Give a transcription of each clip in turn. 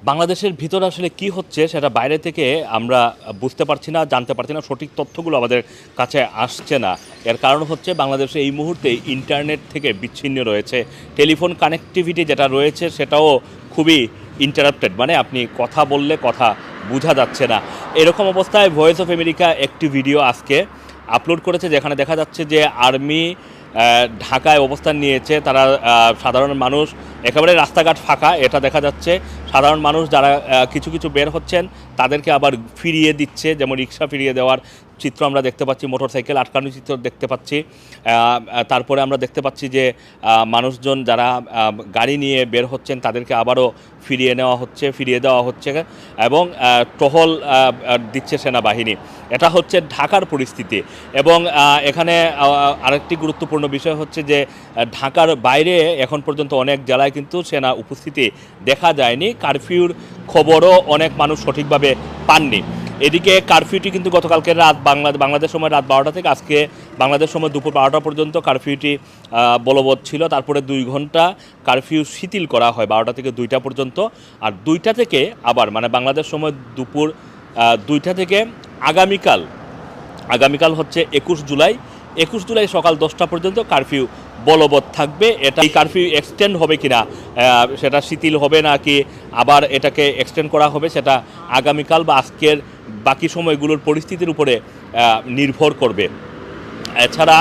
বাংলাদেশের ভিতরে আসলে কি হচ্ছে সেটা বাইরে থেকে আমরা বুঝতে পারছি না, জানতে পারছি না, সঠিক তথ্যগুলো আমাদের কাছে আসছে না। এর কারণ হচ্ছে বাংলাদেশে এই মুহূর্তে ইন্টারনেট থেকে বিচ্ছিন্ন রয়েছে, টেলিফোন কানেক্টিভিটি যেটা রয়েছে সেটাও খুবই ইন্টারাপ্টেড, মানে আপনি কথা বললে কথা বোঝা যাচ্ছে না। এরকম অবস্থায় ভয়েস অফ আমেরিকা একটি ভিডিও আজকে আপলোড করেছে যেখানে দেখা যাচ্ছে যে আর্মি ঢাকায় অবস্থান নিয়েছে। তারা সাধারণ মানুষ, একেবারে রাস্তাঘাট ফাঁকা, এটা দেখা যাচ্ছে। সাধারণ মানুষ যারা কিছু কিছু বের হচ্ছেন তাদেরকে আবার ফিরিয়ে দিচ্ছে, যেমন রিক্সা ফিরিয়ে দেওয়ার চিত্র আমরা দেখতে পাচ্ছি, মোটরসাইকেল আটকানোর চিত্র দেখতে পাচ্ছি। তারপরে আমরা দেখতে পাচ্ছি যে মানুষজন যারা গাড়ি নিয়ে বের হচ্ছেন তাদেরকে আবারও ফিরিয়ে দেওয়া হচ্ছে এবং টহল দিচ্ছে সেনাবাহিনী। এটা হচ্ছে ঢাকার পরিস্থিতি। এবং এখানে আরেকটি গুরুত্বপূর্ণ বিষয় হচ্ছে যে ঢাকার বাইরে এখন পর্যন্ত অনেক জেলায় কিন্তু সেনা উপস্থিতি দেখা যায়নি। কারফিউর খবরও অনেক মানুষ সঠিকভাবে পাননি। এদিকে কারফিউটি কিন্তু গতকালকে রাত বাংলাদেশ সময় রাত 12টা থেকে আজকে বাংলাদেশ সময় দুপুর 12টা পর্যন্ত কারফিউটি বলবৎ ছিল। তারপরে 2 ঘন্টা কারফিউ শিথিল করা হয় 12টা থেকে 2টা পর্যন্ত। আর 2টা থেকে আবার, মানে বাংলাদেশ সময় দুপুর 2টা থেকে আগামীকাল হচ্ছে 21 জুলাই সকাল 10টা পর্যন্ত কারফিউ বলবৎ থাকবে। এটা এই কারফিউ এক্সটেন্ড হবে কিনা, সেটা শিথিল হবে নাকি আবার এটাকে এক্সটেন্ড করা হবে, সেটা আগামীকাল বা আজকের বাকি সময়গুলোর পরিস্থিতির উপরে নির্ভর করবে। এছাড়া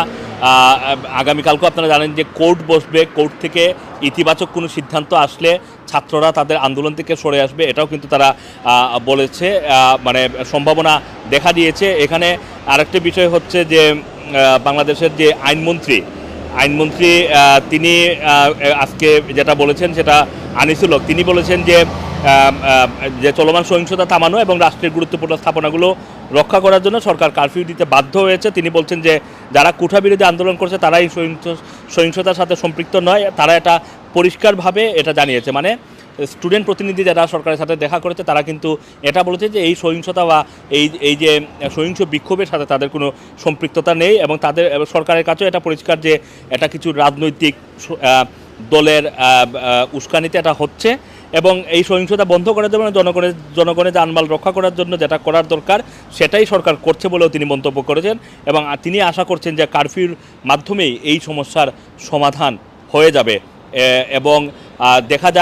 আগামীকালকেও আপনারা জানেন যে কোর্ট বসবে, কোর্ট থেকে ইতিবাচক কোনো সিদ্ধান্ত আসলে ছাত্ররা তাদের আন্দোলন থেকে সরে আসবে, এটাও কিন্তু তারা বলেছে, মানে সম্ভাবনা দেখা দিয়েছে। এখানে আরেকটি বিষয় হচ্ছে যে বাংলাদেশের যে আইনমন্ত্রী তিনি আজকে যেটা বলেছেন সেটা আনিসুল হক, তিনি বলেছেন যে চলমান সহিংসতা থামানো এবং রাষ্ট্রের গুরুত্বপূর্ণ স্থাপনাগুলো রক্ষা করার জন্য সরকার কারফিউ দিতে বাধ্য হয়েছে। তিনি বলছেন যে যারা কোঠা বিরোধী আন্দোলন করছে তারা এই সহিংসতার সাথে সম্পৃক্ত নয়, তারা এটা পরিষ্কারভাবে এটা জানিয়েছে। মানে স্টুডেন্ট প্রতিনিধি যারা সরকারের সাথে দেখা করেছে তারা কিন্তু এটা বলেছে যে এই সহিংসতা বা এই যে সহিংস বিক্ষোভের সাথে তাদের কোনো সম্পৃক্ততা নেই, এবং তাদের সরকারের কাছেও এটা পরিষ্কার যে এটা কিছু রাজনৈতিক দলের উস্কানিতে এটা হচ্ছে। এবং এই সহিংসতা বন্ধ করার জন্য জনগণের জানমাল রক্ষা করার জন্য যেটা করার দরকার সেটাই সরকার করছে বলেও তিনি মন্তব্য করেছেন। এবং তিনি আশা করছেন যে কারফিউর মাধ্যমেই এই সমস্যার সমাধান হয়ে যাবে এবং দেখা যায়